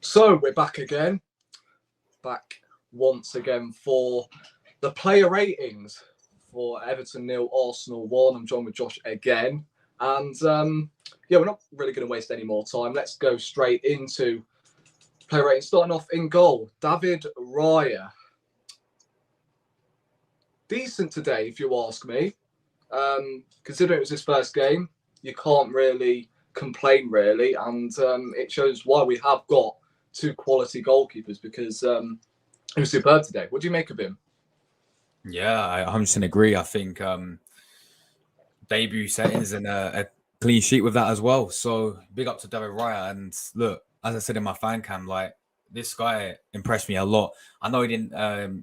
So we're back again. Back once again for the player ratings for Everton 0, Arsenal 1. I'm joined with Josh again. And we're not really going to waste any more time. Let's go straight into player ratings. Starting off in goal, David Raya. Decent today, if you ask me. Considering it was his first game, you can't really complain, really. And it shows why we have got two quality goalkeepers, because he was superb today. What do you make of him? Yeah, I 100% agree. I think debut settings and a clean sheet with that as well. So big up to David Raya. And look, as I said in my fan cam, like this guy impressed me a lot. I know he didn't,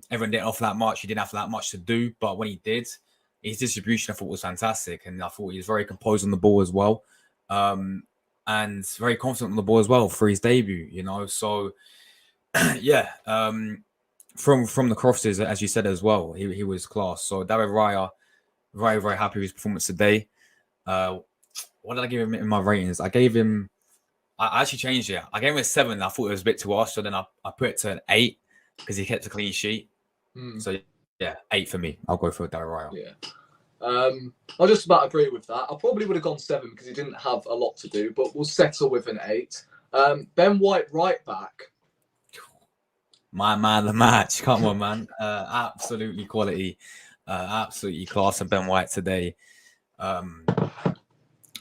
everyone didn't offer that much. He didn't have that much to do, but when he did, his distribution I thought was fantastic. And I thought he was very composed on the ball as well. And very confident on the ball as well for his debut, you know. So yeah, from the crosses, as you said as well, he was class. So David Raya, very, very happy with his performance today. What did I give him in my ratings? I actually changed it. I gave him a 7. I thought it was a bit too harsh, so then I put it to an 8 because he kept a clean sheet. So yeah, 8 for me. I'll go for David Raya. Yeah. I just about agree with that. I probably would have gone 7 because he didn't have a lot to do, but we'll settle with an 8. Ben White, right back. My man, the match. Come on, man. Absolutely quality. Absolutely class. And Ben White today. As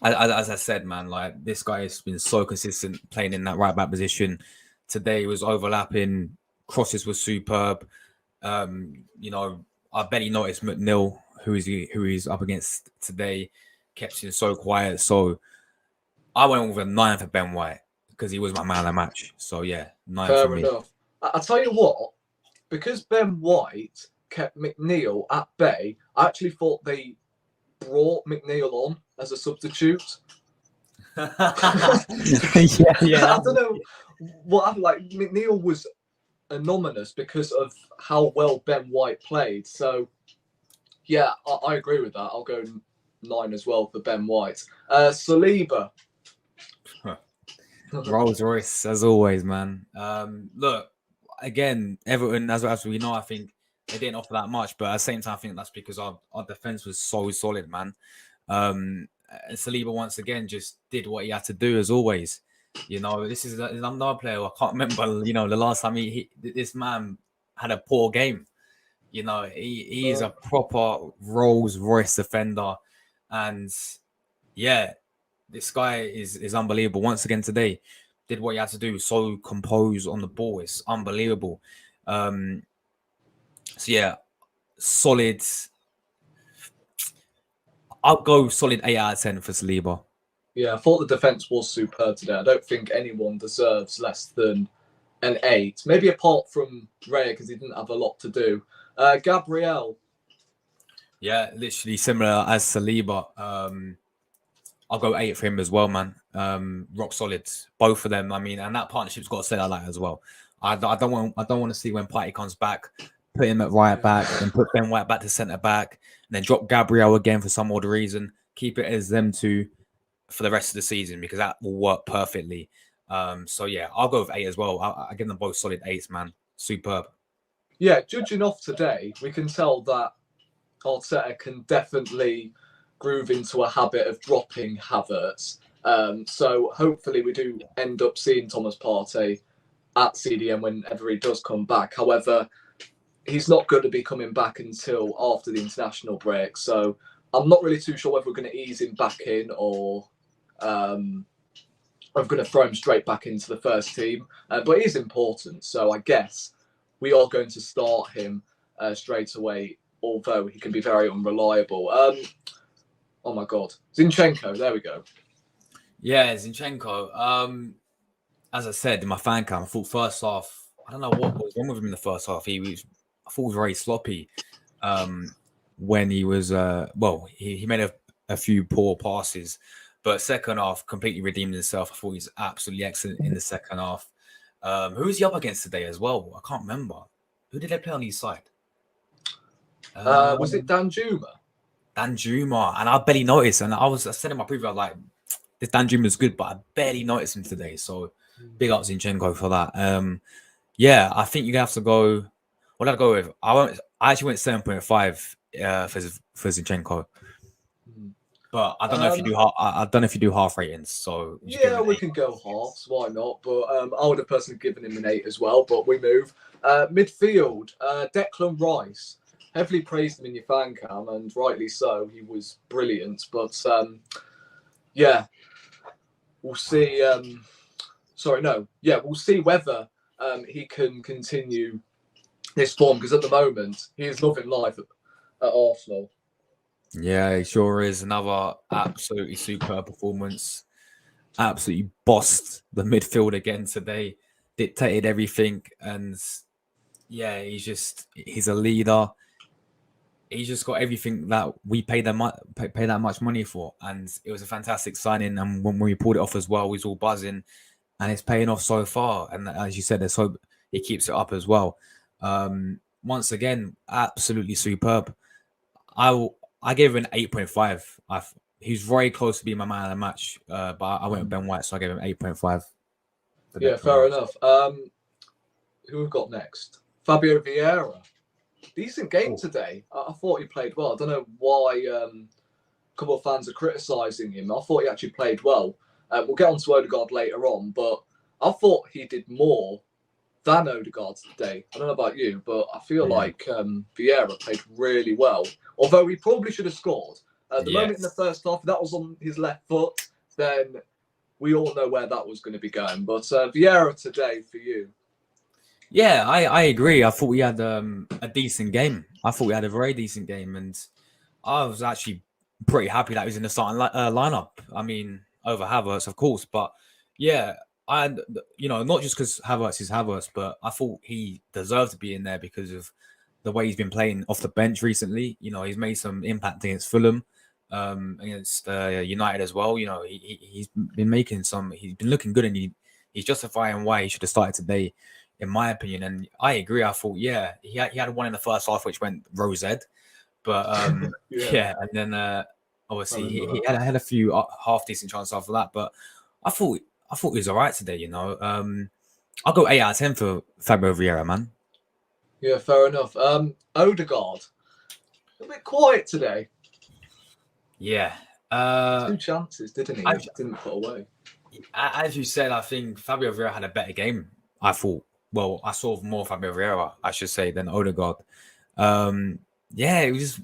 I said, man, like this guy has been so consistent playing in that right back position. Today was overlapping. Crosses was superb. You know, I bet he noticed McNeil, who he's up against today, kept him so quiet. So I went with a 9 for Ben White because he was my man of the match. So yeah, 9 Fair for me. enough. I'll tell you what, because Ben White kept McNeil at bay, I actually thought they brought McNeil on as a substitute. yeah. I don't know what happened. Like, McNeil was anonymous because of how well Ben White played. So yeah, I agree with that. I'll go 9 as well for Ben White. Saliba. Rolls Royce, as always, man. Look, again, Everton, as we know, I think they didn't offer that much, but at the same time, I think that's because our defense was so solid, man. And Saliba once again just did what he had to do, as always. You know, this is another player. I can't remember. You know, the last time this man had a poor game. You know, he is a proper Rolls Royce defender, and yeah, this guy is unbelievable. Once again today, did what he had to do. So composed on the ball. It's unbelievable. So yeah, solid. I'll go solid 8 out of 10 for Saliba. Yeah, I thought the defence was superb today. I don't think anyone deserves less than an 8. Maybe apart from Raya because he didn't have a lot to do. Gabriel. Yeah, literally similar as Saliba. I'll go 8 for him as well, man. Rock solid, both of them. I mean, and that partnership's got to say that as well. I don't want to see when Partey comes back, put him at right back, and put Ben White back to centre back, and then drop Gabriel again for some odd reason. Keep it as them two for the rest of the season because that will work perfectly. So yeah, I'll go with 8 as well. I give them both solid 8s, man. Superb. Yeah, judging off today, we can tell that Arteta can definitely groove into a habit of dropping Havertz. So hopefully we do end up seeing Thomas Partey at CDM whenever he does come back. However, he's not going to be coming back until after the international break. So I'm not really too sure whether we're going to ease him back in or I'm going to throw him straight back into the first team. But he's important. So I guess we are going to start him straight away, although he can be very unreliable. Oh my God. Zinchenko, there we go. Yeah, Zinchenko. As I said in my fan cam, I thought first half, I don't know what was wrong with him in the first half. I thought he was very sloppy when he was, he made a few poor passes, but second half completely redeemed himself. I thought he's absolutely excellent in the second half. Who was he up against today as well? I can't remember. Who did they play on his side? Was it Danjuma? Danjuma, and I barely noticed. And I said in my preview, I was like, this Danjuma is good, but I barely noticed him today. So big up Zinchenko for that. Yeah, I think you have to go. What did I go with? I actually went 7.5 for Zinchenko. But I don't know if you do. I don't know if you do half ratings. So yeah, we can go halves. Why not? But I would have personally given him an 8 as well. But we move midfield. Declan Rice, heavily praised him in your fan cam, and rightly so. He was brilliant. But yeah, we'll see. We'll see whether he can continue this form, because at the moment he is loving life at Arsenal. Yeah, he sure is. Another absolutely superb performance. Absolutely bossed the midfield again today. Dictated everything. And yeah, he's a leader. He's just got everything that we pay that much money for. And it was a fantastic signing. And when we pulled it off as well, we was all buzzing. And it's paying off so far. And as you said, let's hope he keeps it up as well. Once again, absolutely superb. I gave him an 8.5. He's very close to being my man of the match, but I went with Ben White, so I gave him 8.5. Yeah, fair enough. Who we've got next? Fabio Vieira. Decent game today. I thought he played well. I don't know why a couple of fans are criticising him. I thought he actually played well. We'll get on to Odegaard later on, but I thought he did more than Odegaard today. I don't know about you, but I feel like Vieira played really well. Although he probably should have scored. At the moment in the first half, that was on his left foot, then we all know where that was going to be going. But Vieira today for you. Yeah, I agree. I thought we had a decent game. I thought we had a very decent game, and I was actually pretty happy that he was in the starting lineup. I mean, over Havertz, of course, but yeah, not just because Havertz is Havertz, but I thought he deserved to be in there because of the way he's been playing off the bench recently. He's made some impact against Fulham, against United as well. He's been making some. He's been looking good, and he's justifying why he should have started today, in my opinion. And I agree. I thought, he had one in the first half which went rose-ed, but and then obviously he had a few half decent chances after that. But I thought he was all right today. I'll go 8 out of 10 for Fabio Vieira, man. Yeah, fair enough. Odegaard, a bit quiet today. Yeah. 2 chances, didn't he? Didn't put away. As you said, I think Fabio Vieira had a better game. I thought. Well, I saw more Fabio Vieira, I should say, than Odegaard. It was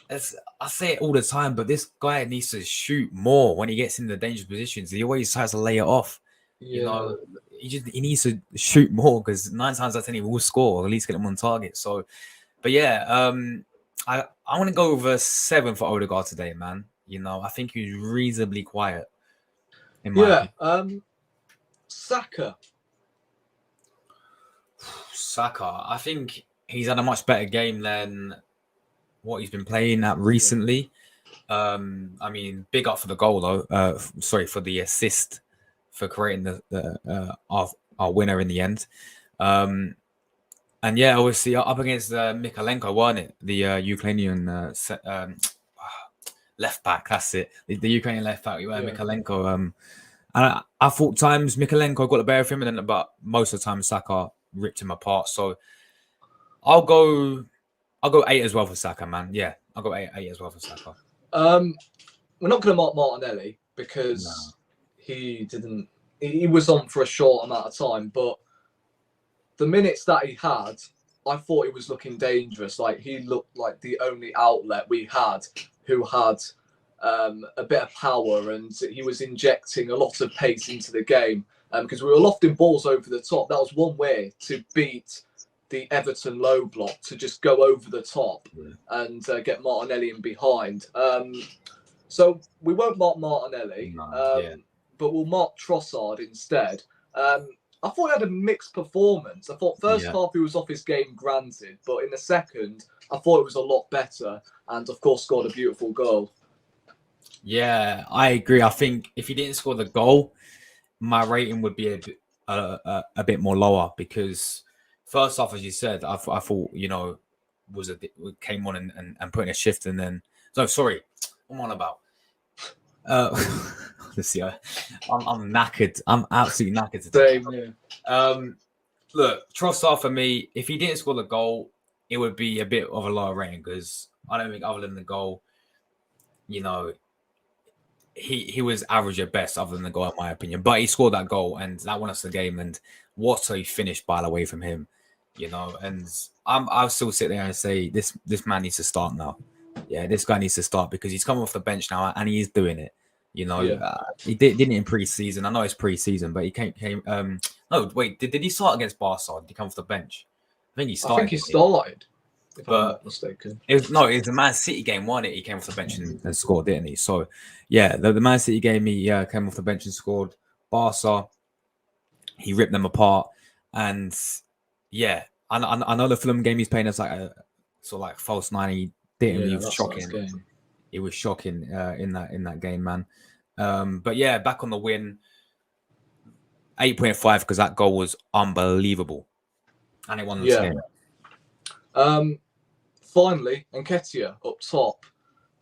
just. I say it all the time, but this guy needs to shoot more when he gets in the dangerous positions. He always tries to lay it off. Yeah. He needs to shoot more, because 9 times out of 10 he will score, or at least get him on target. So, but yeah, I want to go with a 7 for Odegaard today, man. I think he's reasonably quiet. In my opinion. Saka. I think he's had a much better game than what he's been playing at recently. I mean, big up for the goal though. For the assist for creating our winner in the end. And yeah, obviously up against Mykolenko, wasn't it? The Ukrainian left back. That's it. The Ukrainian left back. Mykolenko. And I thought times Mykolenko got the better of him, but most of the time Saka ripped him apart. So I'll go 8 as well for Saka, man. Yeah, I'll go 8 as well for Saka. We're not going to mark Martinelli because he was on for a short amount of time, but the minutes that he had, I thought he was looking dangerous. Like, he looked like the only outlet we had who had a bit of power, and he was injecting a lot of pace into the game because we were lofting balls over the top. That was one way to beat the Everton low block, to just go over the top and get Martinelli in behind. So we won't mark Martinelli, but we'll mark Trossard instead. I thought he had a mixed performance. I thought first half he was off his game, granted, but in the second, I thought it was a lot better, and of course scored a beautiful goal. Yeah, I agree. I think if he didn't score the goal, my rating would be a bit more lower, because first off, as you said, I thought came on and put in a shift, and then what am I on about? Honestly, I'm knackered. I'm absolutely knackered today. Same, yeah. Look, Trossard for me, if he didn't score the goal, it would be a bit of a lower rating because I don't think other than the goal, you know, he was average at best other than the goal, in my opinion. But he scored that goal and that won us the game. And what a finish, by the way, from him, you know. And I'll still sit there and say this man needs to start now. Yeah, this guy needs to start because he's come off the bench now and he is doing it. You know, he didn't in pre-season. I know it's pre-season, but he came. No, wait, did he start against Barca? Did he come off the bench? I think he started. I think he started. If I'm not mistaken. It was the Man City game, wasn't it? He came off the bench and scored, didn't he? So, yeah, the Man City game, he came off the bench and scored. Barca, he ripped them apart. And, yeah, I know the Fulham game he's playing as like a sort of like false nine. He didn't. He was shocking. It was shocking in that game, man. But, yeah, back on the win. 8.5 because that goal was unbelievable. And it won the game. Finally, Nketiah up top,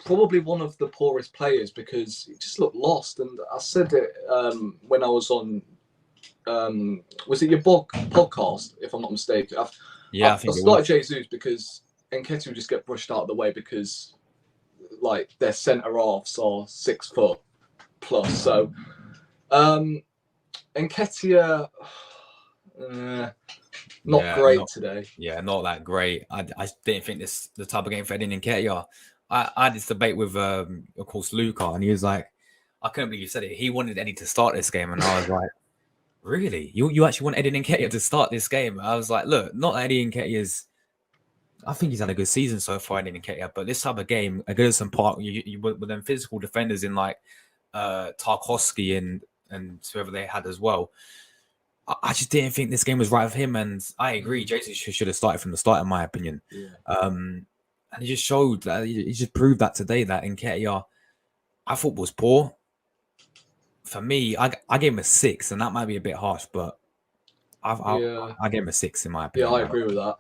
probably one of the poorest players because he just looked lost. And I said it when I was on, was it your podcast, if I'm not mistaken? I started Jesus because Nketiah would just get brushed out of the way because, like, their centre halves are 6 foot plus. So, Nketiah. Not great today. Yeah, not that great. I didn't think the type of game for Eddie Nketiah. I had this debate with, of course, Luca, and he was like, I couldn't believe you said it. He wanted Eddie to start this game, and I was like, really? You actually want Eddie Nketiah to start this game? I was like, look, not Eddie Nketiah's. I think he's had a good season so far, Eddie Nketiah, but this type of game against some Park, you with them physical defenders in like Tarkowski and whoever they had as well. I just didn't think this game was right for him, and I agree. Jesus should have started from the start, in my opinion. Yeah. And he just showed that he just proved that today that Nketiah, I thought was poor. For me, I gave him a 6, and that might be a bit harsh, but I gave him a 6 in my opinion. Yeah, I agree with that.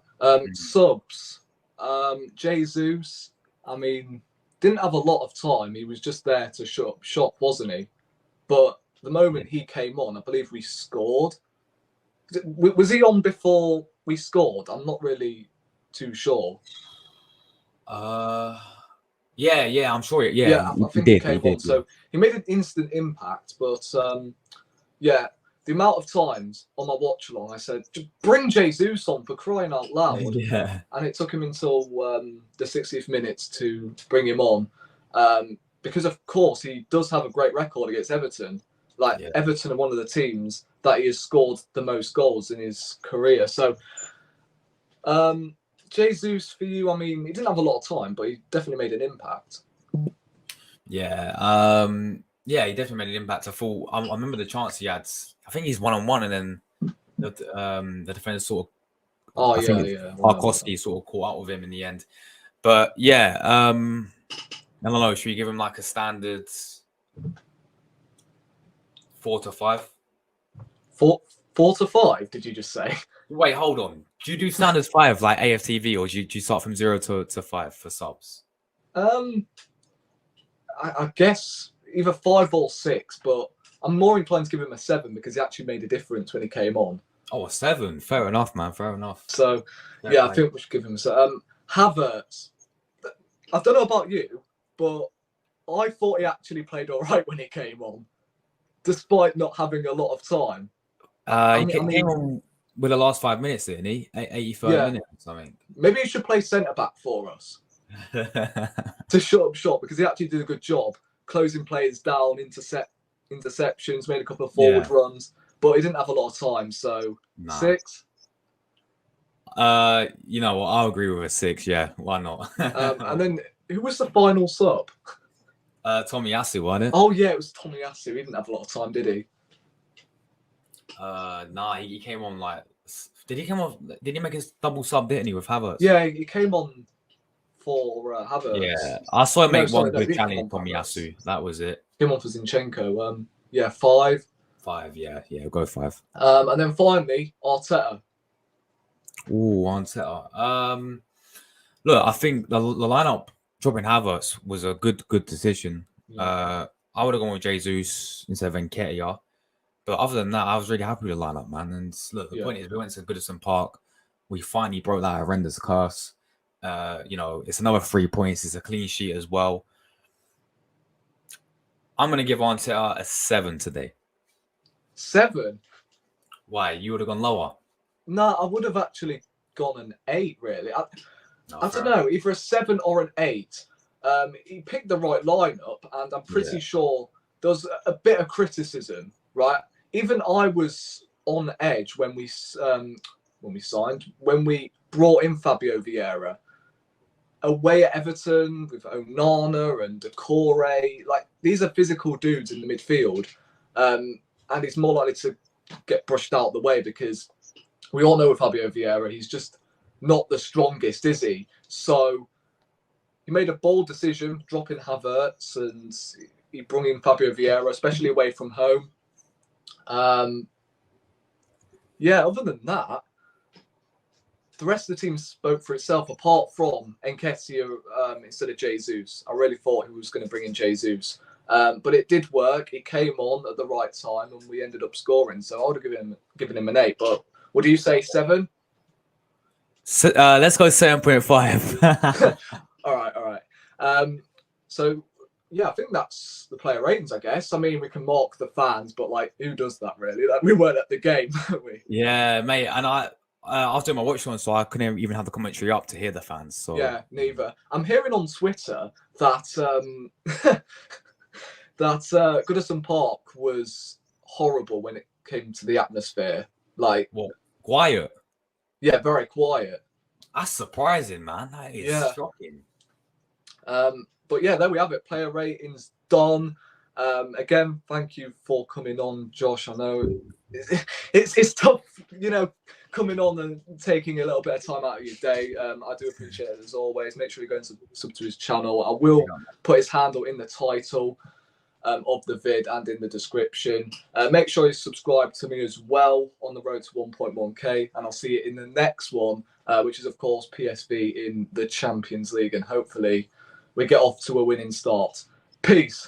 Subs, Jesus. I mean, didn't have a lot of time. He was just there to shut up shop, wasn't he? But the moment he came on, I believe we scored. Was he on before we scored? I'm not really too sure. Yeah, I'm sure. Yeah, I think he came on. So he made an instant impact. But yeah, the amount of times on my watch along, I said, bring Jesus on for crying out loud. Yeah. And it took him until the 60th minutes to bring him on. Because, of course, he does have a great record against Everton. Everton are one of the teams that he has scored the most goals in his career. So, Jesus, for you, I mean, he didn't have a lot of time, but he definitely made an impact. Yeah. Yeah, he definitely made an impact. I remember the chance he had. I think he's 1-on-1, and then the defender sort of. Tarkowski sort of caught out with him in the end. But yeah, I don't know. Should we give him like a standard 4 to 5? 4 to 5? Did you just say? Wait, hold on. Do you do standards 5 like AFTV, or do you start from 0 to 5 for subs? I guess either 5 or 6, but I'm more inclined to give him a 7 because he actually made a difference when he came on. Oh, a 7. Fair enough, man. Fair enough. So, I think we should give him a 7. Havertz, I don't know about you, but I thought he actually played all right when he came on, despite not having a lot of time. He came on with the last 5 minutes, didn't he? 85 minutes or something. Maybe he should play centre-back for us to shut up shop because he actually did a good job closing players down, interceptions, made a couple of forward runs, but he didn't have a lot of time. So 6. You know what? I'll agree with a 6. Yeah, why not? And then who was the final sub? Tomiyasu, wasn't it? Oh yeah, it was Tomiyasu. He didn't have a lot of time, did he? He came on like. Did he come on? Did he make his double sub? Didn't he with Havertz? Yeah, he came on for Havertz. Yeah, I saw him make one good challenge for Tomiyasu. That was it. Came on for Zinchenko. 5. 5. Yeah, go 5. And then finally Arteta. Ooh, Arteta. Look, I think the lineup dropping Havertz was a good decision. Yeah. I would have gone with Jesus instead of Nketiah. But other than that, I was really happy with the lineup, man. And look, the point is, we went to Goodison Park. We finally broke that horrendous curse. It's another 3 points. It's a clean sheet as well. I'm going to give Arteta a 7 today. 7? Why? You would have gone lower? No, I would have actually gone an 8, really. I don't know, either a 7 or an 8. He picked the right lineup, and I'm pretty sure there's a bit of criticism, right? Even I was on edge when we brought in Fabio Vieira away at Everton with Onana and Decore. Like, these are physical dudes in the midfield, and he's more likely to get brushed out of the way because we all know with Fabio Vieira, he's just not the strongest, is he? So he made a bold decision, dropping Havertz, and he brought in Fabio Vieira, especially away from home. Other than that, the rest of the team spoke for itself, apart from Nketiah instead of Jesus. I really thought he was going to bring in Jesus. But it did work. He came on at the right time, and we ended up scoring. So I would have given him an 8. But what do you say, 7? So, let's go 7.5. All right. I think that's the player ratings, I guess. I mean, we can mock the fans, but like, who does that really? Like, we weren't at the game, weren't we? Yeah, mate. And I was doing my watch on, so I couldn't even have the commentary up to hear the fans. So yeah, neither. I'm hearing on Twitter that Goodison Park was horrible when it came to the atmosphere. Like, what? Quiet? Yeah, very quiet. That's surprising, man. That is shocking. But yeah, there we have it. Player ratings done. Again, thank you for coming on, Josh. I know it's tough, coming on and taking a little bit of time out of your day. I do appreciate it as always. Make sure you go and sub to his channel. I will put his handle in the title of the vid and in the description. Make sure you subscribe to me as well on the road to 1.1k, and I'll see you in the next one, which is of course PSV in the Champions League, and hopefully we get off to a winning start. Peace.